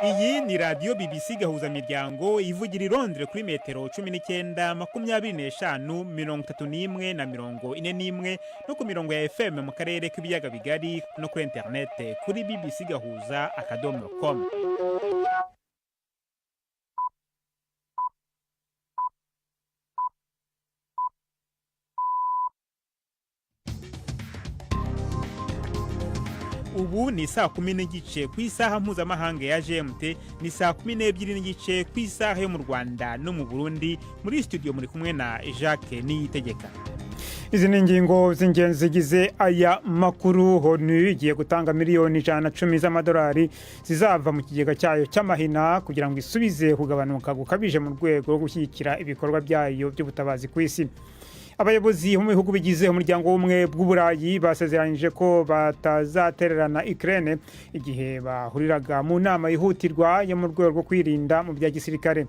Iyi ni radiyo BBC Gahuzamiryango ivugira i Londres kuri metero 19, 25, 31 na 41 no ku mirongo ya FM mu karere k'ibiyaga bigari no kuri internet kuri bbcgahuza.com. Ubu ni saa 10 n'igice ku isaha mpuzamahanga ya GMT, ni saa 12 n'igice ku isaha yo mu Rwanda no mu Burundi. Muri studio muri kumwe na Jacques Niyitegeka. Izi ni ingingo z'ingenzi zigize aya makuru. ONU igiye gutanga miliyoni 110 z'amadolari zizava mu kigega cyayo cy'amahina kugira ngo isubize kugabanuka gukabije mu rwego rwo gushyigikira ibikorwa byayo by'ubutabazi ku isi. Abayobozi mu bihugu bigize umuryango w'ubumwe bw'Uburayi basezeranyije ko batazatererana Ukraine igihe bahuriraga mu nama yihutirwa yo mu rwego rwo kwirinda mu bya gisirikare.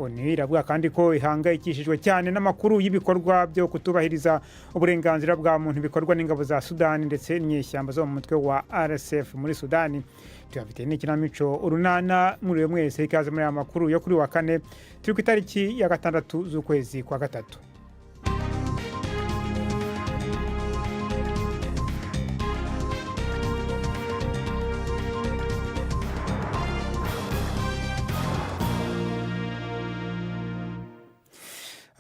ONU iravuga kandi ko ihangayikishijwe cyane n'amakuru y'ibikorwa byo kutubahiriza uburenganzira bwa muntu bikorwa n'ingabo za Sudani ndetse n'inyeshyamba zo mu mutwe wa RSF muri Sudani. Tuyafite n'ikinamico urunana muri mwese, ikaze muri aya makuru yo kuri wa kane turi ku itariki ya 6 z'ukwezi kwa gatatu.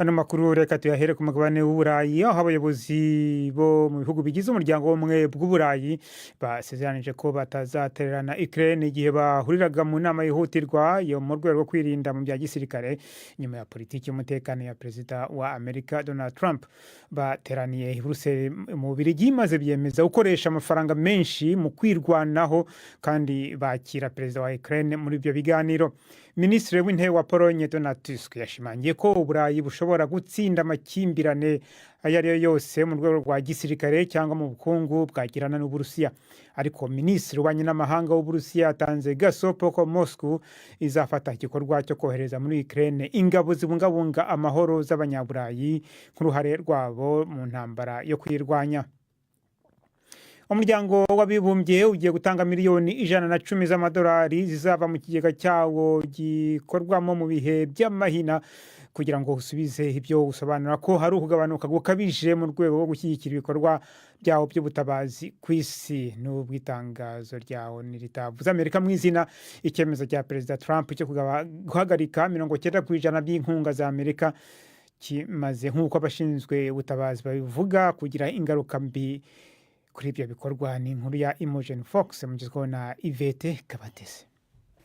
Ano makuru reka tuyahere ku mugabane w'Uburayi, aho abayobozi bo mu bihugu bigize umuryango w'ubumwe bw'Uburayi basezeranije ko batazatererana Ukraine igihe bahuriraga mu nama yihutirwa yo mu rwego rwo kwirinda mu bya gisirikare nyuma ya politiki y'umutekano ya Perezida wa Amerika Donald Trump. Bateraniye i Brussels mu Bubiligi maze biyemeza gukoresha amafaranga menshi mu kwirwanaho kandi bakira Perezida wa Ukraine muri ibyo biganiro. Minisitiri w'intebe wa Pologne Donald Tusk yashimangiye ko Uburayi bushobora gutsinda amakimbirane ayo ari yo yose mu rwego rwa gisirikare cyangwa mu bukungu bwagirana n'Uburusiya. Ariko Minisitiri w'ububanyi n'amahanga w'Uburusiya yatanze gasopo ko Moscow izafata igikorwa cyo kohereza muri Ukraine ingabo zibungabunga amahoro z'abanyaburayi nk'uruhare rwabo mu ntambara yo kwirwanya. Umuryango w'abibumbye ugiye gutanga miliyoni 110 z'amadolari zizava mu kigega cyawo gikorwamo mu bihe by'amahina kugira ngo usubize ibyo usobanura ko hari ukugabanuka gukabije mu rwego rwo gushyigikira ibikorwa byawo by'ubutabazi ku isi. N'ubwitangazo ryawo niritavuze Amerika mu izina, icyemezo cya Perezida Trump cyo guhagarika 90% by'inkunga za Amerika kimaze nk'uko abashinzwe ubutabazi babivuga kugira ingaruka mbi kuri ibyo bikorwa. Ni inkuru ya Imogen Fox mugizweho na Yvette Kabatesi.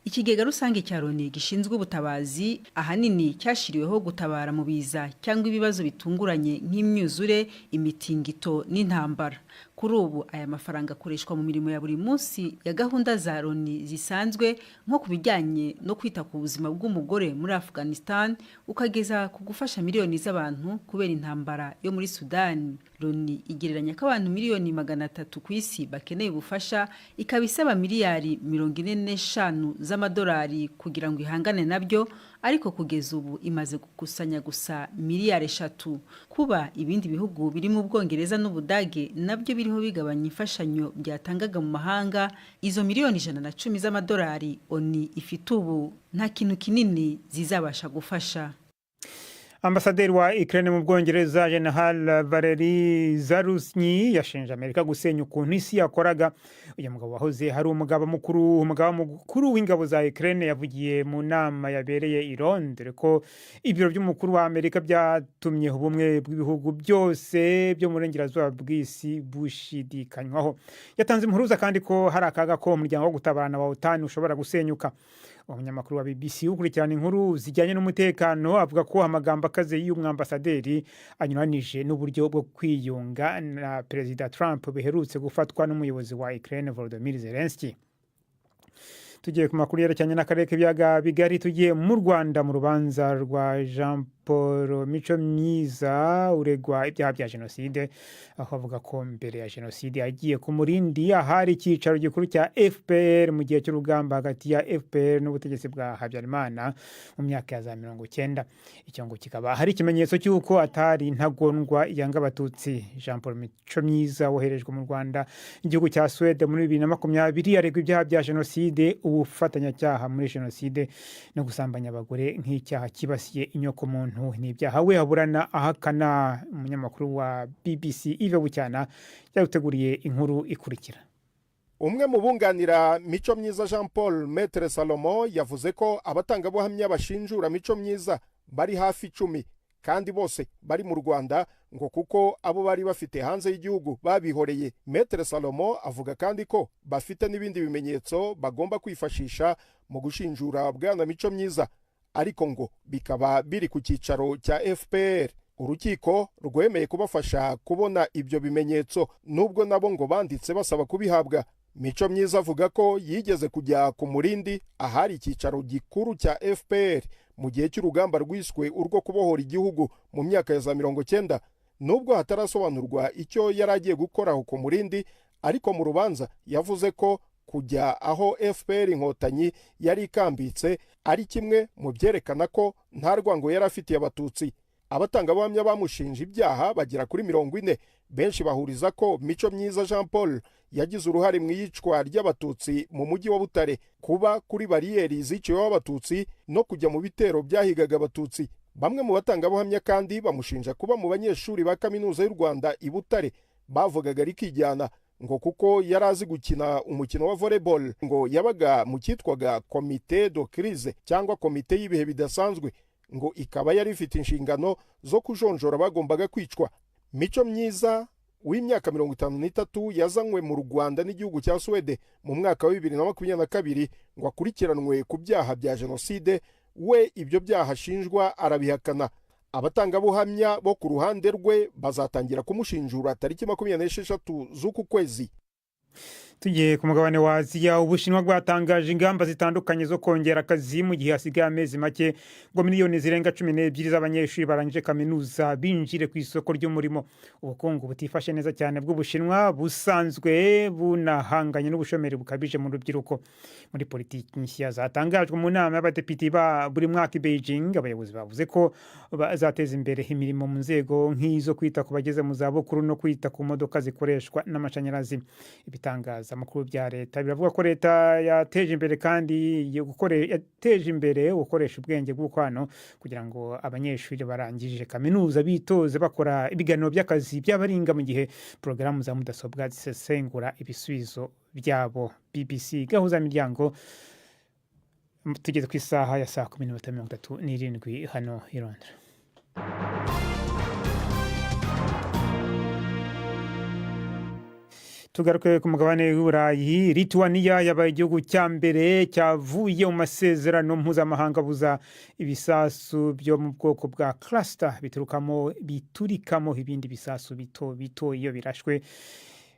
Ikigega rusange cya Loni gishinzwe ubutabazi ahanini cyashiriweho gutabara mu biza cyangwa ibibazo bitunguranye nk'imyuzure, imitingito n'intambara. Kuri ubu aya mafaranga akoreshwa mu mirimo ya buri munsi ya gahunda za Loni zisanzwe, nko kubijyanye no kwita ku buzima bw'umugore muri Afghanistan, ukageza ku gufasha miliyoni z'abantu kubera intambara yo muri Sudani. Loni igereranya ko abantu miliyoni 300 ku isi bakeneye ubufasha, ikabisaba miliyari 45 z'amadolari kugira ngo ihangane nabyo, ariko kugeza ubu imaze gukusanya gusa miliyari 3. Kuba ibindi bihugu biri mu Bwongereza n'Ubudage nabyo biriho bigabanya imfashanyo byatangaga mu mahanga, izo miliyoni 110 z'amadolari ONU ifite ubu nta kintu kinini zizabasha gufasha. Ambasaderi wa Ukraine mu Bwongereza General Valery Zaluzhnyi yashinje Amerika gusenya ukuntu isi yakoraga. Uyu mugabo wahoze hari umugaba mukuru w'ingabo za Ukraine yavugiye mu nama yabereye i Londres ko ibiro by'umukuru wa Amerika byatumye ubumwe bw'ibihugu byose byo mu burengerazuba bw'isi bushidikanywaho. Yatanze impuruza kandi ko hari akaga ko umuryango wo gutabarana wa OTAN ushobora gusenyuka. Umunyamakuru wa BBC ukurikirana inkuru zijyanye n'umutekano avuga ko amagambo akaze y'umwambasaderi anyuranije n'uburyo bwo kwiyunga na Perezida Trump biherutse gufatwa n'umuyobozi wa Ukraine Volodymyr Zelensky. Tugiye ku makuru yerekeranye n'akarere k'ibiyaga bigari, tugiye mu Rwanda mu rubanza rwa Jean Paul Micomyiza uregwa ibyaha bya jenoside, aho avuga ko mbere ya jenoside yagiye ku Murindi ahari icyicaro gikuru cya FPR mu gihe cy'urugamba hagati ya FPR n'ubutegetsi bwa Habyarimana mu myaka ya za 90. Icyo ngo kikaba hari ikimenyetso cy'uko atari intagondwa yanga abatutsi. Jean Paul Micomyiza woherejwe mu Rwanda igihugu cya Sweden muri 2020 aregwa ibyaha bya jenoside, ubufatanyacyaha muri jenoside no gusambanya abagore nk'icyaha kibasiye inyoko muntu. Ni ibyaha we aburana ahakana. Umunyamakuru wa BBC Yves Bucyana yaguteguriye inkuru ikurikira. Umwe mu bunganira Micomyiza Jean Paul, Maître Salomon, yavuze ko abatangabuhamya bashinjura Micomyiza bari hafi 10 kandi bose bari mu Rwanda ngo kuko abo bari bafite hanze y'igihugu babihoreye. Maître Salomon avuga kandi ko bafite n'ibindi bimenyetso bagomba kwifashisha mu gushinjura bwana Micomyiza, ariko ngo bikaba biri ku cyicaro cya FPR. Urukiko rwemeye kubafasha kubona ibyo bimenyetso nubwo nabo ngo banditse basaba kubihabwa. Micomyiza avuga ko yigeze kujya ku Murindi ahari icyicaro gikuru cya FPR mu gihe cy'urugamba rwiswe urwo kubohora igihugu mu myaka ya za 90. Nubwo hatarasobanurwa icyo yari agiye gukora ku Murindi, ariko mu rubanza yavuze ko kujya aho FPR inkotanyi yari ikambitse ari kimwe mu byerekana ko nta rwango yari afitiye abatutsi. Abatangabuhamya bamushinja ibyaha bagera kuri 40. Benshi bahuriza ko Micomyiza Jean Paul yagize uruhare mu iyicwa ry'abatutsi mu mujyi wa Butare, kuba kuri bariyeri ziciweho abatutsi no kujya mu bitero byahigaga abatutsi. Bamwe mu batangabuhamya kandi bamushinja kuba mu banyeshuri ba kaminuza y'u Rwanda i Butare bavugaga rikijyana, ngo kuko yari azi gukina umukino wa volleyball, ngo yabaga mu cyitwaga Comité de crise cyangwa komite y'ibihe bidasanzwe, ngo ikaba yari ifite inshingano zo kujonjora bagombaga kwicwa. Micomyiza w'imyaka 53 yazanywe mu Rwanda n'igihugu cya Sweden mu mwaka wa 2022 ngo akurikiranwe ku byaha bya jenoside. We ibyo byaha ashinjwa arabihakana. Abatangabuhamya bo ku ruhande rwe bazatangira kumushinjura tariki 26 z'uku kwezi. Tugiye ku mugabane wa Aziya, Ubushinwa bwatangaje ingamba zitandukanye zo kongera akazi mu gihe hasigaye amezi make ngo miliyoni zirenga 12 z'abanyeshuri barangije kaminuza binjire ku isoko ry'umurimo. Ubukungu butifashe neza cyane bw'Ubushinwa busanzwe bunahanganye n'ubushomeri bukabije mu rubyiruko. Muri politiki nshya zatangajwe mu nama y'abadepite ba buri mwaka i Beijing, abayobozi bavuze ko bazateza imbere imirimo mu nzego nk'izo kwita ku bageze mu zabukuru no kwita ku modoka zikoreshwa n'amashanyarazi. Ibitangaza amakuru bya leta biravuga ko leta yateje imbere kandi yateje imbere gukoresha ubwenge bw'ukwano kugira ngo abanyeshuri barangije kaminuza bitoze bakora ibiganiro by'akazi by'abaringa mu gihe porogaramu za mudasobwa zisesengura ibisubizo byabo. BBC gahuza miryango, tugeze ku isaha ya saa 10:37 hano i Londres. Tugaruke ku mugabane w'Uburayi. Lithuania yabaye igihugu cya mbere cyavuye mu masezerano mpuzamahanga buza ibisasu byo mu bwoko bwa cluster biturikamo ibindi bisasu bito iyo birashwe.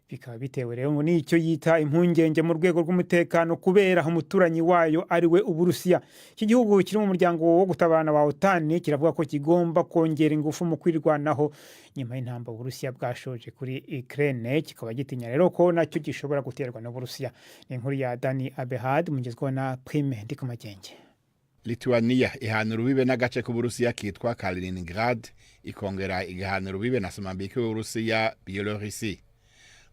Bikaba bitewe rero n'icyo yita impungenge mu rwego rw'umutekano kubera umuturanyi wayo ari we Uburusiya. Iki gihugu kiri mu muryango wo gutabarana wa OTAN kiravuga ko kigomba kongera ingufu mu kwirwanaho nyuma y'intambara Uburusiya bwashoje kuri Ukraine, kikaba gitinya rero ko nacyo gishobora guterwa n'Uburusiya. Ni inkuru ya Dani Abehad mugezweho na Prime Ndikumagenge. Lithuania ihana urubibe n'agace k'Uburusiya kitwa Kaliningrad, ikongera igahana urubibe na Somambike w'Uburusiya Byelorusi.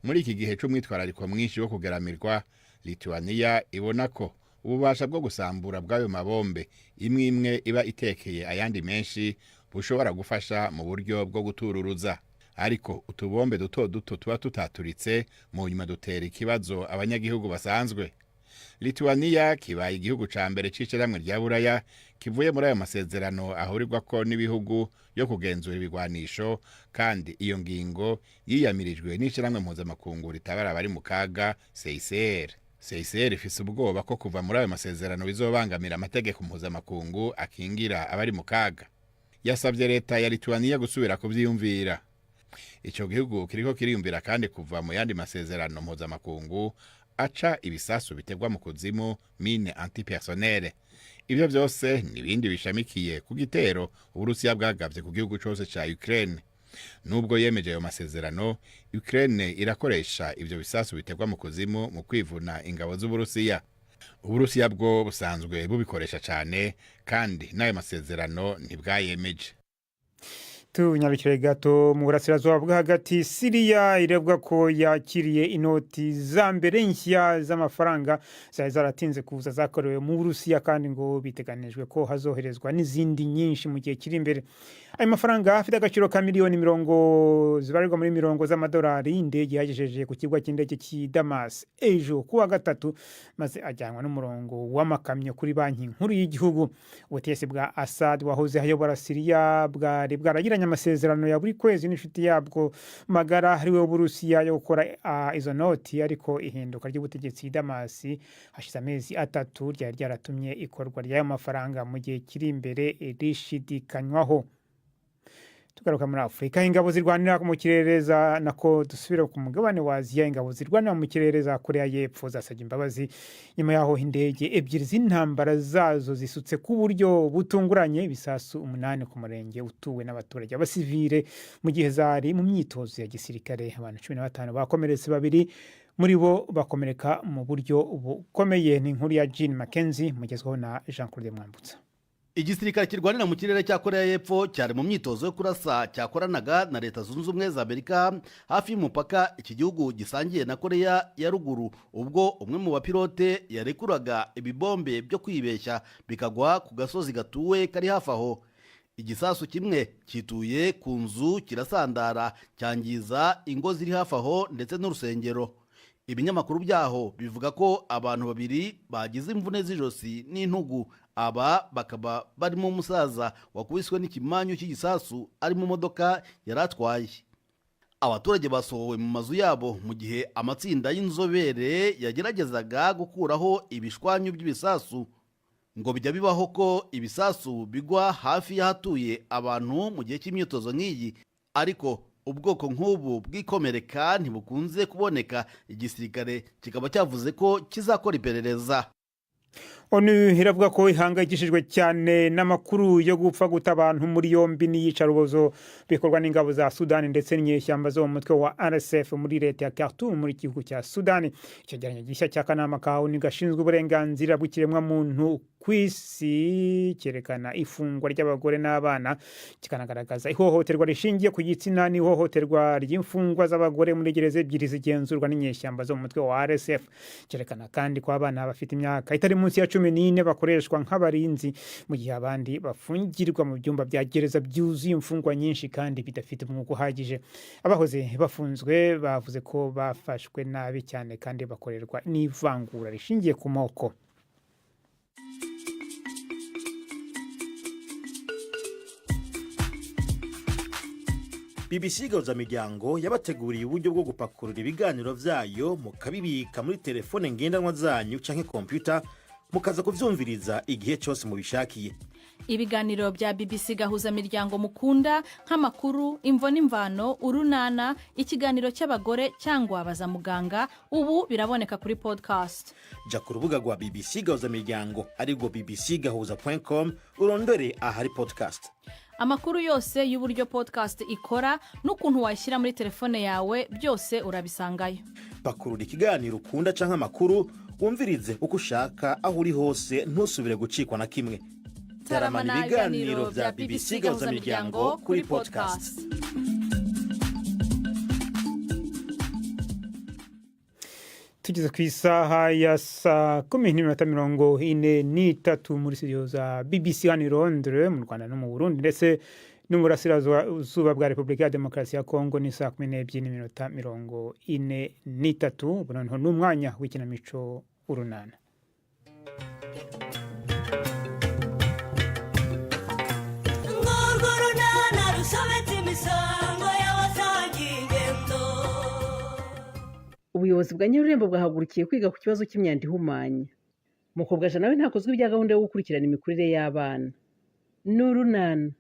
Muri iki gihe cy'umwitwarariko mwinshi wo kugeramirwa, Lithuania ibona ko ububasha bwo gusambura bw'ayo mabombe imwe iba itekeye ayandi menshi bushobora gufasha mu buryo bwo gutururuza. Ariko utubombe duto tuba tutaturitse mu nyuma dutera ikibazo abanyagihugu basanzwe. Lithuania kibaye igihugu ca mbere c'ishyirahamwe rya Buraya kivuye muri ayo masezerano ahurirwa ko n'ibihugu yo kugenzura ibigwanisho, kandi iyo ngingo yiyamirijwe n'ishyirahamwe mpuzamakungu ritabara abari mu kaga CICR. CICR ifise ubwoba ko kuva muri ayo masezerano bizobangamira amategeko mpuzamakungu akingira abari mu kaga. Yasabye leta ya Lithuania gusubira kuvyiyumvira. Ico gihugu kiriko kiriyumvira kandi kuva mu yandi masezerano mpuzamakungu aca ibisasu bitegwa mu kuzimu mine antipersonnel. Ivyo vyose n'ibindi bishamikiye ku gitero Uburusiya bwagavye ku gihugu cose ca Ukraine. Nubwo yemeje ayo masezerano, Ukraine irakoresha ivyo bisasu bitegwa mu kuzimu mu kwivuna ingabo z'Uburusiya. Uburusiya bwo busanzwe bubikoresha cyane kandi n'ayo masezerano ntibwayemeje. Tunyarukire gato mu burasirazuba bwo hagati, Syria irebwa ko yakiriye inoti za mbere nshya z'amafaranga zari zaratinze kuza zakorewe mu Burusiya, kandi ngo biteganijwe ko hazoherezwa n'izindi nyinshi mu gihe kiri imbere. Ayo mafaranga afite agaciro ka miliyoni 40 zibarirwa muri 40 z'amadolari. Indege yagejeje ku kibuga cy'indege cy'i Damas ejo kuwa gatatu, maze ajyanwa n'umurongo w'amakamyo kuri banki nkuru y'igihugu. Ubutegetsi bwa Assad wahoze ayobora Syria bwari bwaragiranye amasezerano ya buri kwezi n'inshuti yabwo magara hariwe Uburusiya yo gukora izo noti, ariko ihinduka ry'ubutegetsi i Damas hashize amezi 3 ryari ryaratumye ikorwa ry'ayo mafaranga mu gihe kiri imbere rishidikanywaho. Tugaruka muri Afrika, ingabo zirwanira mu kirere nako dusubira ku mugabane wa Aziya. Ingabo zirwanira mu kirere za Korea y'Epfo zasabye imbabazi nyuma yaho indege ebyiri z'intambara zazo zisutse ku buryo butunguranye ibisasu 8 ku murenge utuwe n'abaturage abasivile mu gihe zari mu myitozo ya gisirikare. Abantu 15 bakomeretse, 2 muri bo bakomereka mu buryo bukomeye. Ni inkuru ya Jean Mackenzie mugezweho na Jean-Claude Mwambutsa. Igisirikare kirwanira mu kirere cya Korea y'Epfo cyari mu myitozo yo kurasa cyakoranaga na Leta Zunze Ubumwe za Amerika hafi y'umupaka iki gihugu gisangiye na Korea ya ruguru, ubwo umwe mu bapilote yarekuraga ibibombe byo kwibeshya bikagwa ku gasozi gatuwe kari hafi aho. Igisasu kimwe kituye ku nzu kirasandara cyangiza ingo ziri hafi aho ndetse n'urusengero. Ibinyamakuru byaho bivuga ko abantu 2 bagize imvune z'ijosi n'intugu. Aba bakaba barimo umusaza wakubiswe n'ikimanyu cy'igisasu ari mu modoka yaratwaye. Abaturage basohowe mu mazu yabo mu gihe amatsinda y'inzobere yageragezaga gukuraho ibishwanyu by'ibisasu. Ngo bijya bibaho ko ibisasu bigwa hafi y'ahatuye abantu mu gihe cy'imyitozo nk'iyi, ariko ubwoko nk'ubu bw'ikomereka ntibukunze kuboneka. Igisirikare kikaba cyavuze ko kizakora iperereza. ONU iravuga ko ihangayikishijwe cyane n'amakuru yo gupfa guta abantu muri yombi n'iyicarubozo bikorwa n'ingabo za Sudani ndetse n'inyeshyamba zo mu mutwe wa RSF muri leta ya Khartoum muri gihugu cya Sudani. Icyegeranyo gishya cy'akanama ka ONU gashinzwe uburenganzira bw'ikiremwa muntu kw'isi cyerekana ifungwa ry'abagore n'abana, kikanagaragaza ihohoterwa rishingiye ku gitsina n'ihohoterwa ry'imfungwa z'abagore muri gereza ebyiri zigenzurwa n'inyeshyamba zo mu mutwe wa RSF. Cyerekana kandi ko abana bafite imyaka itari munsi ya 14 bakoreshwa nk'abarinzi, mu gihe abandi bafungirwa mu byumba bya gereza byuzuye imfungwa nyinshi kandi bidafite umwuka uhagije. Abahoze bafunzwe bavuze ko bafashwe nabi cyane kandi bakorerwa n'ivangura rishingiye ku moko. BBC Gahuzamiryango yabateguriye uburyo bwo gupakurura ibiganiro vyayo mukabibika muri telefone ngendanwa zanyu canke computer mukaza kuvyumviriza igihe cyose mubishakiye. Ibiganiro bya BBC Gahuzamiryango mukunda nk'amakuru, imvo n'imvano, urunana, ikiganiro cy'abagore cyangwa abaza muganga, ubu biraboneka kuri podcast. Ja ku rubuga rwa BBC Gahuzamiryango ariko bbcgahuza.com urondore ahari podcast. Amakuru yose y'uburyo podcast ikora n'ukuntu washyira muri telefone yawe byose urabisangayo. Pakurura ikiganiro ukunda canke amakuru wumvirize uko ushaka aho uri hose ntusubire gucikwa na kimwe. Taramana ibiganiro bya BBC Gahuzamiryango kuri podcast. Tugeze ku isaha ya saa 10:43 muri studio za BBC hano i Londres mu Rwanda no mu Burundi ndetse no mu burasirazuba bwa Repubulika ya Demokarasi ya Kongo. Ni saa 12:43. Ubu noneho n'umwanya w'ikinamico urunana. Ubuyobozi bwa Nyarurembo bwahagurukiye kwiga ku kibazo cy'imyanda ihumanya. Mukobwaje nawe ntakozwe ibya gahunda yo gukurikirana imikurire y'abana. N'urunana.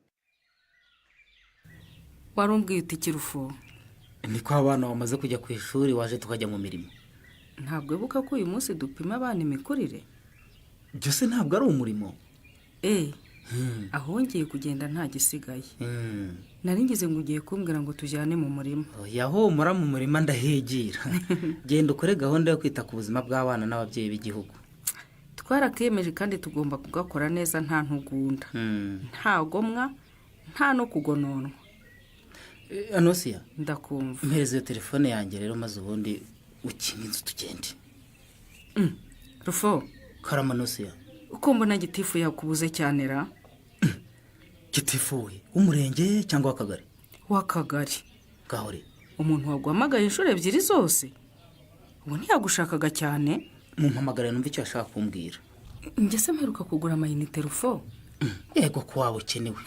Warumbwiye uti Kirufu. Niko abana bamaze kujya ku ishuri waje tukajya mu mirimo. ntabwo wibuka ko uyu munsi dupima abana imikurire? byose ntabwo ari umurimo. aho ngiye kugenda nta gisigaye. nari ngize ngo ugiye kumbwira ngo tujyane mu murima. yahomora mu murima ndahegira. genda ukore gahunda yo kwita ku buzima bw'abana n'ababyeyi b'igihugu. twarakemeje kandi tugomba kugakora neza nta ntugunda, nta gomwa, nta no kugononwa. Anosiya, ndakumva. mpereza iyo telefone yanjye rero maze ubundi ukinga inzu tugende. Rufo. Karama Anosiya. uko mbona gitifu yakubuze cyane ra? Gitifu we w'umurenge cyangwa w'akagari? W'akagari. Gahore. umuntu waguhamagaye inshuro ebyiri zose ubu ntiyagushakaga cyane? mumpamagara numva icyo ashaka kumbwira. njye se mperuka kugura amayinite Rufo. yego ko waba ukenewe.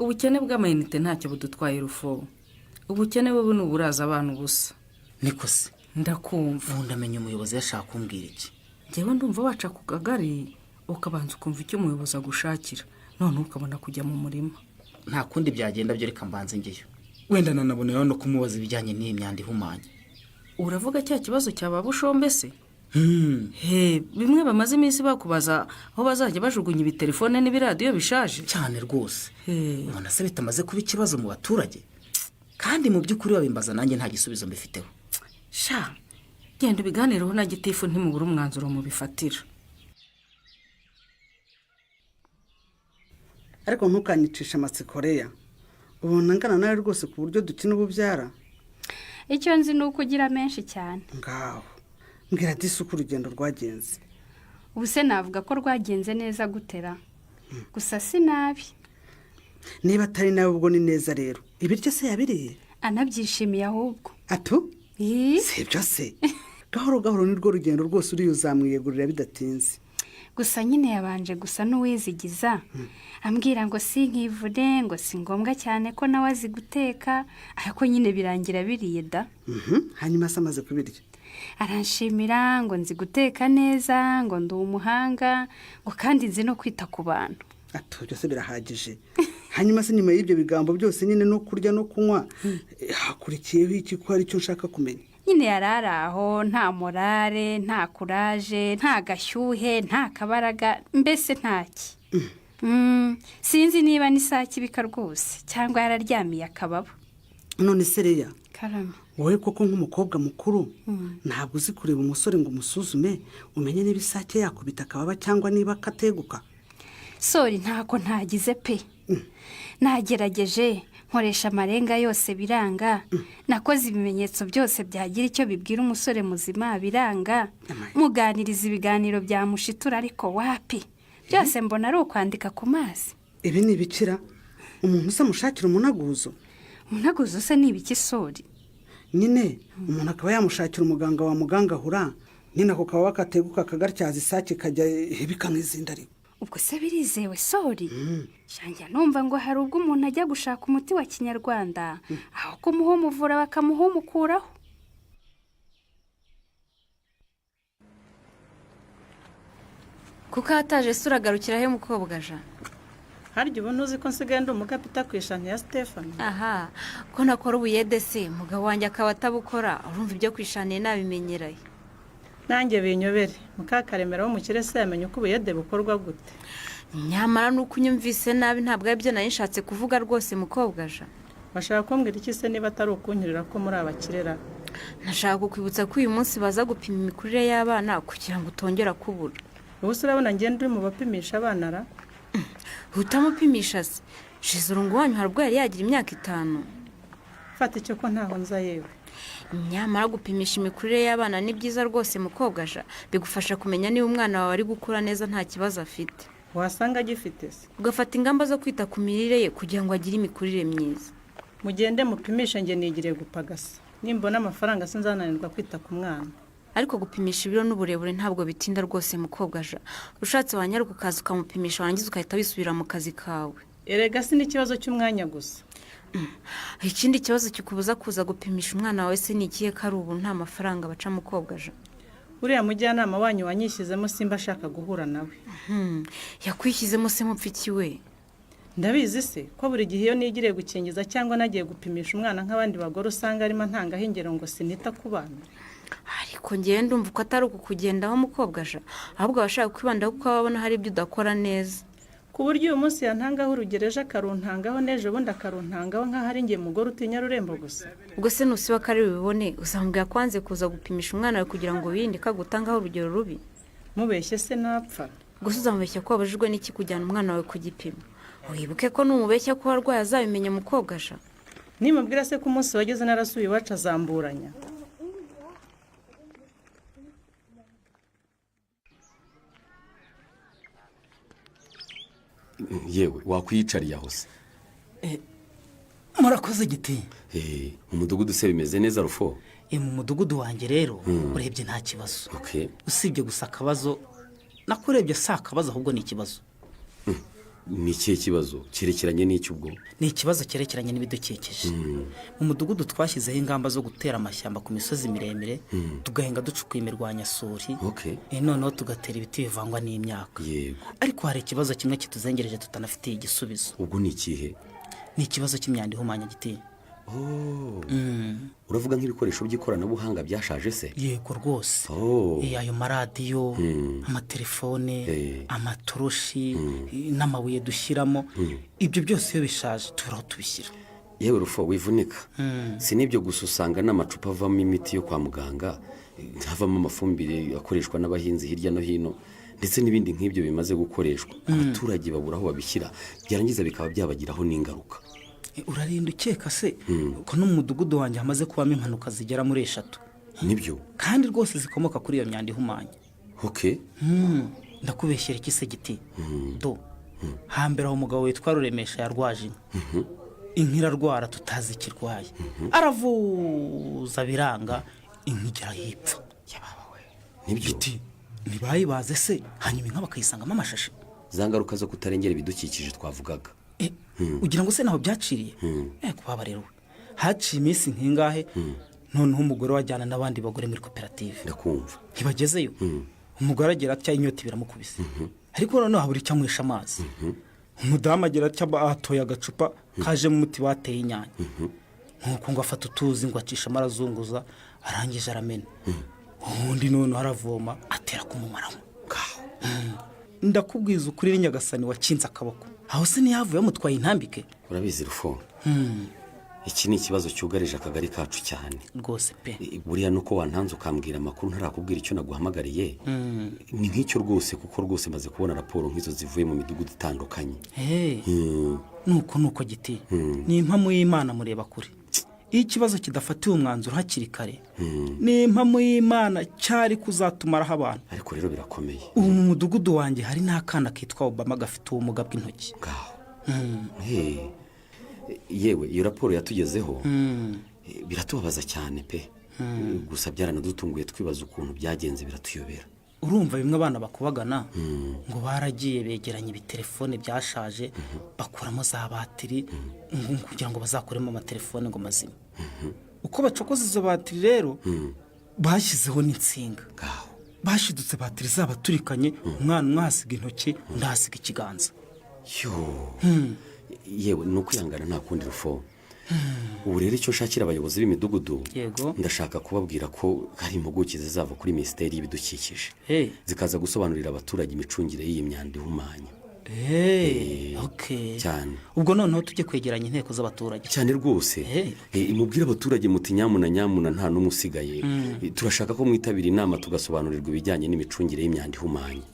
ubukene bw'amayinite ntacyo budutwaye Rufo. ubukene bube ni uburaza abantu ubusa. niko se? ndakumva. ubu ndamenya umuyobozi yashaka kumbwira iki. njyewe ndumva waca ku kagari ukabanza ukumva icyo umuyobozi agushakira, none ukabona kujya mu murima. nta kundi byagenda byo, reka mbanze ngeyo. wenda nanaboneraho no kumubaza ibijyanye n'iyi myanda ihumanye. uravuga cya kibazo cya Bushombe se? bimwe bamaze iminsi bakubaza aho bazajya bajugunya ibitelefone n'ibiradiyo bishaje cyane rwose. ubona se bitamaze kuba ikibazo mu baturage? kandi mu by'ukuri babimbaza nanjye nta gisubizo mbifiteho. sha genda ubiganireho na gitifu ntimubure umwanzuro mubifatira. ariko ntukanyicisha amatsiko Leya. ubona ngana nawe rwose ku buryo dukina ububyara. icyo nzi ni uko ugira menshi cyane. ngaho mbwira disi uko urugendo rwagenze. ubu se navuga ko rwagenze neza gutera, gusa si nabi. niba atari nawe ubwo ni neza rero. ibiryo se yabiriye? anabyishimiye ahubwo. atu? si ibyo se. gahoro gahoro nirwo rugendo rwose uriya uzamwiyegurira bidatinze. gusa nyine yabanje gusa n'uwizigiza ambwira ngo si nkivune, ngo si ngombwa cyane ko nawe azi guteka, ariko nyine birangira biriye da. hanyuma se amaze kubirya aranshimira ngo nzi guteka neza, ngo ndi umuhanga, ngo kandi nzi no kwita ku bantu. atu byose birahagije. hanyuma se nyuma y'ibyo bigambo byose nyine no kurya no kunywa hakurikiyeho iki ko hari icyo nshaka kumenya? nyine yari ari aho nta morale, nta kuraje, nta gashyuhe, nta kabaraga, mbese ntaki. sinzi niba n'isake ibika rwose cyangwa yararyamiye akababa. none se Leya, karame, wowe koko nk'umukobwa mukuru ntabwo uzi kureba umusore ngo umusuzume umenye niba isake yakubita akababa cyangwa niba akateguka? sori ntako ntagize pe. nagerageje nkoresha amarenga yose biranga, nakoze ibimenyetso byose byagira icyo bibwira umusore muzima biranga, muganiriza ibiganiro byamushitura, ariko wapi, byose mbona ari ukwandika ku mazi. ibi ni ibikira? umuntu usa mushakira umunaguzo? umunaguzo se ni ibiki sori? nyine umuntu akaba yamushakira umuganga wa mugangahura, nyine ako kaba kateguka kagatyaza isake kajya hebika nk'izindi. ariko ubwo se birizewe sori? shanjya numva ngo hari ubwo umuntu ajya gushaka umuti wa kinyarwanda aho kumuha umuvura bakamuhumukuraho. kuko hataje se uragarukira he mukobwa ja? harya ubu ntuzi ko nsigaye ndi umukapita ku ishani ya Stefano? aha ko nakora ubuyede se mugabo wanjye akaba atabukora, urumva ibyo ku ishani nabimenyeraye. nanjye binyobere, mukakaremera wo mu kirese yamenye uko ubuyede bukorwa gute. nyamara nuko unyumvise nabi ntabwo ari byo nari nshatse kuvuga rwose mukobwa ja. bashaka kumbwira iki se niba atari ukunkirira ko muri abakirera? nashaka kukwibutsa ko uyu munsi baza gupima imikurire y'abana kugira ngo utongera kubura. ubu se urabona ngenda uri mu bapimisha abana ra? utamupimisha se shize urungu wanyu hari ubwo yari yagira imyaka 5. fata icyo ko ntaho nza yewe. nyamara gupimisha imikurire y'abana ni byiza rwose mukobwa ja, bigufasha kumenya niba umwana wawe ari gukura neza nta kibazo afite. wasanga agifite se? ugafata ingamba zo kwita ku mirire ye kugira ngo agire imikurire myiza. mugende mupimisha, njye nigiriye gupagasa, nimbona amafaranga sinzananirwa kwita ku mwana. ariko gupimisha ibiro n'uburebure ntabwo bitinda rwose mukobwa ja, ushatse wanyaruka ukaza ukamupimisha warangiza ugahita wisubira mu kazi kawe. erega si n'ikibazo cy'umwanya gusa. ikindi kibazo kikubuza kuza gupimisha umwana wawe se ni ikihe? kari ubu nta mafaranga baca mukobwa ja. uriya mujyanama wanyu wanyishyizemo simba ashaka guhura nawe. yakwishyizemo se mupfiki we? ndabizi se ko buri gihe iyo nigiriye gukingiza cyangwa nagiye gupimisha umwana nk'abandi bagore usanga arimo ntangaho ingero ngo sinita ku bana. ariko ngewe ndumva ko atari ukukugendaho mukobwa aja ahubwo abashaka kwibandaho kuko babona hari ibyo udakora neza ku buryo uyu munsi yantangaho urugero ejo akaruntangaho n'ejo bundi akaruntangaho nk'aho ari nge mugore utinya rurembo gusa ubwo se nusiba ko ari bubibone uzambwira ko wanze kuza gupimisha umwana wawe kugira ngo wirinde ko agutangaho urugero rubi mubeshye se napfa gusa uzamubeshya ko wabujijwe n'iki kujyana umwana wawe ku gipimo wibuke ko numubeshya ko warwaye azabimenya mukobwa aja nimubwira se ko umunsi wageze narasuye iwacu azamburanya yewe wakwiyicariye aho se murakoze giti mu mudugudu se bimeze neza rufo mu mudugudu wanjye rero urebye nta kibazo usibye gusa akabazo nakurebye si akabazo ahubwo ni ikibazo ni ikihe kibazo cyerekeranye n'icyo ni ikibazo cyerekeranye n'ibidukikije mu mudugudu twashyizeho ingamba zo gutera amashyamba ku misozi miremire tugahinga ducukuye imirwanyasuri noneho tugatera ibiti bivangwa n'imyaka ariko hari ikibazo kimwe kituzengereje tutanafitiye igisubizo ubwo ni ikihe ni ikibazo cy'imyanda ihumanya giti uravuga nk'ibikoresho by'ikoranabuhanga byashaje se yego rwose ayo maradiyo amatelefone amatoroshi n'amabuye dushyiramo ibyo byose iyo bishaje tubura aho tubishyira yewe rufo wivunika si n'ibyo gusa usanga n'amacupa avamo imiti yo kwa muganga havamo amafumbire akoreshwa n'abahinzi hirya no hino ndetse n'ibindi nk'ibyo bimaze gukoreshwa abaturage babura aho babishyira byarangiza bikaba byabagiraho n'ingaruka urarinda ukeka se ko no mu mudugudu wanjye hamaze kubamo impanuka zigera muri 3 nibyo kandi rwose zikomoka kuri iyo myanda ihumanya ndakubeshyera iki se giti hambere aho umugabo witwa Ruremesha yarwaje inka irarwara tutazi ikirwaye aravuza biranga inka igera yipfa nibyo ntibayibaze se hanyuma inka bakayisangamo amashashi za ngaruka zo kutarengera ibidukikije twavugaga ugira ngo se naho byaciriye kubaba rero haciye iminsi nk'ingahe noneho umugore wajyana n'abandi bagore muri koperative ndakumva ntibagezeyo umugore agera atya inyota biramukubise ariko noneho habura icyo anywesha amazi umudamu agera atya atoye agacupa kajemo umuti bateye inyanya nk'uko ngo afata utuzi ngo acishamo arazunguza arangije aramena ubundi noneho aravoma atera kumumaramo ndakubwiza ukuri ni Nyagasani wakinze akaboko aho se ntiyavuye amutwaye intambike urabizi rufo iki ni ikibazo cyugarije akagari kacu cyane rwose pe buriya nuko wantanze ukambwira amakuru ntarakubwira icyo naguhamagariye ni nk'icyo rwose kuko rwose maze kubona raporo nk'izo zivuye mu midugudu itandukanye nuko giti ni impamo y'Imana mureba kure iyo ikibazo kidafatiwe umwanzuro hakiri kare ni impamo y'Imana cyari kuzatumaraho abantu ariko rero birakomeye ubu mu mudugudu wanjye hari n'akana kitwa Obama gafite ubumuga bw'intoki yewe iyo raporo yatugezeho biratubabaza cyane pe gusa byaranadutunguye twibaza ukuntu byagenze biratuyobera urumva bimwe abana bakubagana ngo baragiye begeranya ibitelefone byashaje bakuramo za batiri kugira ngo bazakoremo amatelefone ngo mazima uko bacokoza izo batiri rero bashyizeho n'insinga bashidutse batiri zabaturikanye umwana umwe ahasiga intoki undi ahasiga ikiganza yewe ni ukwihangana nta kundi rufo ubu rero icyo nshakira abayobozi b'imidugudu ndashaka kubabwira ko hari impuguke zizava kuri minisiteri y'ibidukikije zikaza gusobanurira abaturage imicungire y'iyi myanda ihumanya cyane ubwo noneho tujye kwegeranya inteko z'abaturage cyane rwose mubwire abaturage muti nyamuna nta n'umwe usigaye turashaka ko mwitabira inama tugasobanurirwa ibijyanye n'imicungire y'imyanda ihumanya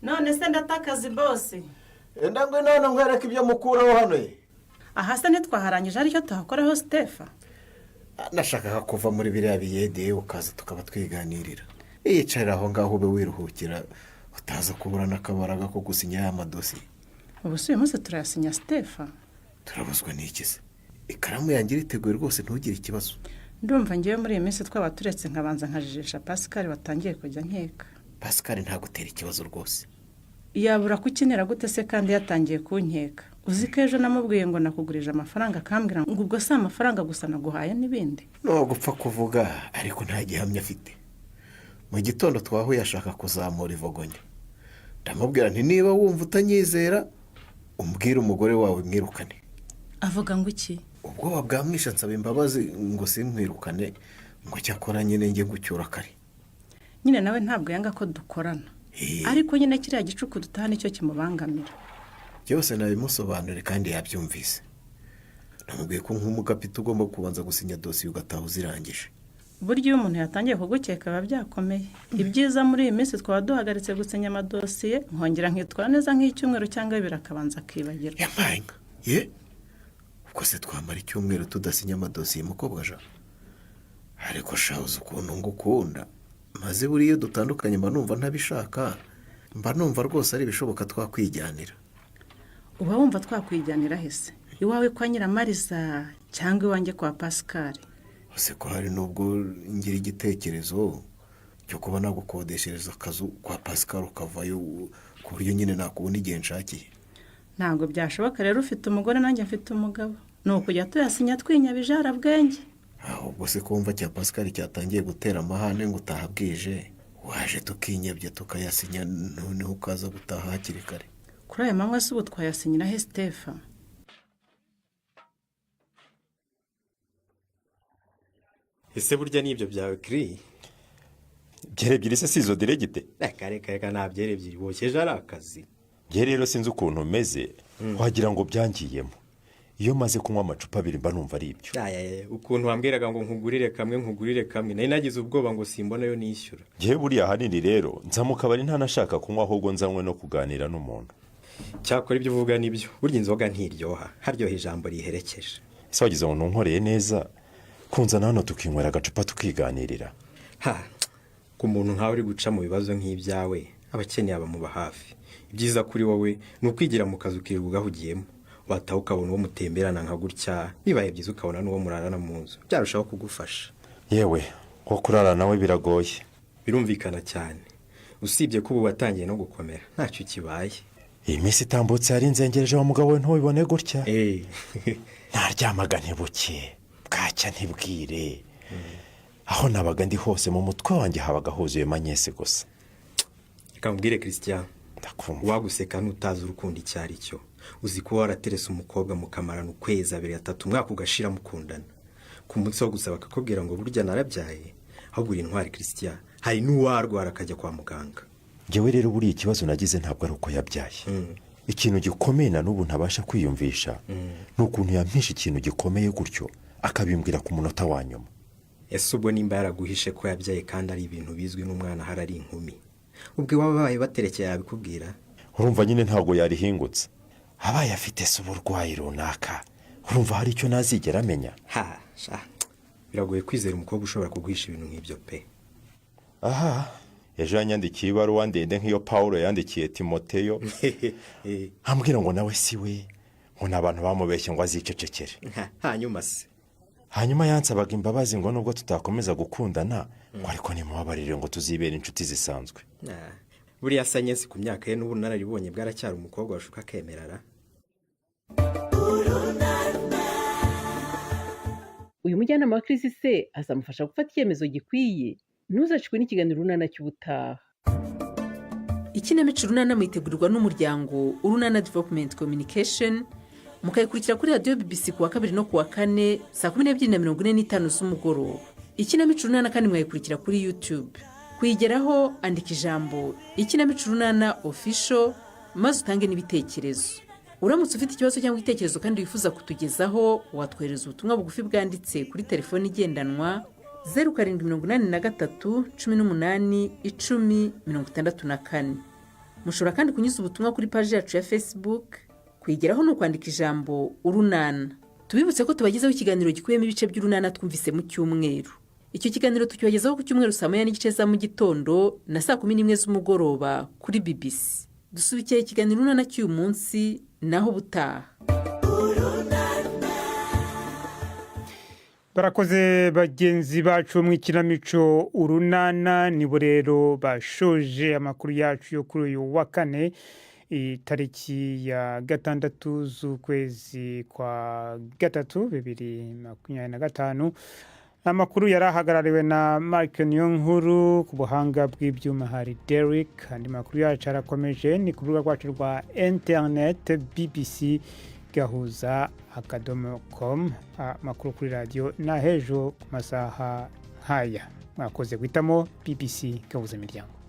none se ndatakazi bose enda ngwe none nkwereke ibyo mukuraho hano aha se ntitwaharangije aricyo tuhakoraho Stefa nashakaga kuva muri biriya biyede ukaza tukaba twiganirira yicarira aho ngaho ube wiruhukira utaza kubura n'akabaraga ko gusinya aya madosiye ubu si uyu munsi turayasinya Stefa turabuzwa n'iki se ikaramu yanjye iriteguye rwose ntugire ikibazo ndumva ngewe muri iyi minsi twaba turetse nkabanza nkajijisha Pascal watangiye kujya nkeka Pascal ntagutera ikibazo rwose yabura kukinera gute se kandi yatangiye kunkeka uzi ko ejo namubwiye ngo nakugurije amafaranga akambwira ngo ubwo si amafaranga gusa naguhaye n'ibindi no gupfa kuvuga ariko nta gihamya afite mu gitondo twahuye ashaka kuzamura ivogonyo ndamubwira nti niba wumva utanyizera umbwire umugore wawe mwirukane avuga ngo iki? ubwoba bwamwishe nsaba imbabazi ngo simwirukane ngo cyakora nyine njye gucyura kare. Nyine nawe ntabwo yanga ko dukorana, ariko nyine kiriya gicuku dutaha nicyo kimubangamira. byose nabimusobanurire kandi yabyumvise. namubwiye ko nk'umugapita ugomba kubanza gusinya dosiye ugataha uzirangije. Burya iyo umuntu yatangiye kugukeka biba byakomeye. Ibyiza muri iyi minsi twaba duhagaritse gusinya amadosiye, nkongera nkitwara neza nk'icyumweru cyangwa bibiri akabanza akibagirwa. Yampayinga ye ubwo se twamara icyumweru tudasinya amadosiye mukobwa ja. ariko shabuze ukuntu ngukunda, maze buriya dutandukanye mba numva ntabishaka, mba numva rwose ari ibishoboka twakwijyanira. Uba wumva twakwijyanira hese? Iwawe kwa Nyiramariza cyangwa iwanjye kwa Pascal? Ese ko hari nubwo ngira igitekerezo cyo kuba nagukodeshereza akazu kwa Pascal ukavayo ku buryo nyine nakubona igihe nshakiye. Ntabwo byashoboka rero, ufite umugore nanjye mfite umugabo, ni ukujya tuyasinya twinyabijara bwenge. Ubwo se kumva cya Pascal cyatangiye gutera amahane ngo utahabwije, waje tukinyabye tukayasinya noneho ukaza gutaha hakiri kare. Kuri aya manywa se ubu twayasinyira he Stefa? Ese burya nibyo byawe kiri? Byerebyiri se sizo diregite? Reka nta byerebyiri bokeje ari akazi. Nge rero sinzi ukuntu meze, wagira ngo byangiyemo. Iyo maze kunywa amacupa abiri mba numva ari ibyo. Ukuntu wambwiraga ngo nkugurire kamwe, nari nagize ubwoba ngo simbona yo nishyura. Nge buriya hanini rero nza mu kabari ntanashaka kunywa, ahubwo nzanywe no kuganira n'umuntu. Cyakora ibyo uvuga nibyo, burya inzoga ntiryoha, haryoha ijambo riherekeje. Ese wagize ngo ntunkoreye neza, kunzana hano tukinywera agacupa tukiganirira. Ku muntu nkawe uri guca mu bibazo nk'ibyawe, abakeneye abamuba hafi. Ibyiza kuri wowe ni ukwigira mu kazi ukirirwa ugahugiyemo, wataha ukabona uwo mutemberana nka gutya, bibaye byiza ukabona n'uwo murarana mu nzu, byarushaho kugufasha. Yewe wo kurara nawe biragoye. Birumvikana cyane, usibye ko ubu watangiye no gukomera, ntacyo kibaye. Iyi minsi itambutse yari nzengereje wa mugabo we ntubibone gutya. Naryamaga ntibuke, bwacya ntibwire. Aho nabaga ndi hose mu mutwe wanjye habaga huzuye manyese gusa. Reka mbwire Christian, waguseka ntutazi urukundo icyo ari cyo. Uzi ko waraterese umukobwa mukamarana ukwezi 2-3 umwaka ugashira mukundana. Ku munsi wo gusaba akakubwira ngo burya narabyaye, ahubwo uri intwari Christian, hari n'uwarwara akajya kwa muganga. Ngewe rero buri ikibazo nagize ntabwo ari uko yabyaye. Ikintu gikomeye na n'ubu ntabasha kwiyumvisha, n'ukuntu yampisha ikintu gikomeye gutyo akabimbwira ku munota wa nyuma. Ese ubwo nimba yaraguhishe ko yabyaye kandi ari ibintu bizwi n'umwana harari inkumi, ubwo wabaye baterekeye yabikubwira? Urumva nyine ntabwo yarihingutse, abaye afite se uburwayi runaka, urumva hari icyo nazigera amenya? Biragoye kwizera umukobwa ushobora kuguhisha ibintu nk'ibyo pe. Ejo yanyandikiye ibaruwa ndende nk'iyo Paulo yandikiye Timoteyo, ambwira ngo nawe si we, ngo n'abantu bamubeshye ngo azicecekere. Hanyuma yansabaga imbabazi ngo nubwo tutakomeza gukundana, ngo ariko nimubabarire ngo tuzibera inshuti zisanzwe. Buriya sanyesi ku myaka ye n'ubu nararibonye bwaracyari umukobwa washuka kemerara. Uyu mujyanama wa Chris se azamufasha gufata icyemezo gikwiye. Ntuzacikwe n'ikiganiro Urunana cy'ubutaha. Ikinamico Urunana mwitegurirwa n'umuryango Urunana Development Communication, mukayikurikira kuri radio BBC kuwa 2 no kuwa 4 saa 12:45 z'umugoroba. Ikinamico Urunana kandi mwayikurikira kuri YouTube. Kuyigeraho andika ijambo Ikinamico Urunana Official maze utange n'ibitekerezo. Uramutse ufite ikibazo cyangwa igitekerezo kandi wifuza kutugezaho, watwohereza ubutumwa bugufi bwanditse kuri telefone igendanwa 0783181064. Mushobora kandi kunyuza ubutumwa kuri page yacu ya Facebook. Kwigeraho no kwandika ijambo Urunana. Tubibutse ko tubagezaho ikiganiro gikuyemo ibice by'Urunana twumvise mu cyumweru. Icyo kiganiro tukibagezaho ku cyumweru saa 9:30 za mu gitondo na saa 11 z'umugoroba kuri BBC. Dusubikiye ikiganiro Urunana cy'uyu munsi naho butaha. Barakoze bagenzi bacu mu ikinamico Urunana, nibo rero bashoje amakuru yacu yo kuri uyu wa 4 itariki ya 6 z'ukwezi kwa 3 2025. Amakuru yarahagarariwe na Mark Niyonkuru, ku buhanga bw'ibyuma hari Derek. Andi makuru yacu arakomeje ni ku rubuga rwacu rwa internet BBC gahuza.com. Amakuru kuri radiyo na hejo ku masaha nk'aya. Mwakoze guhitamo BBC Gahuza Miryango.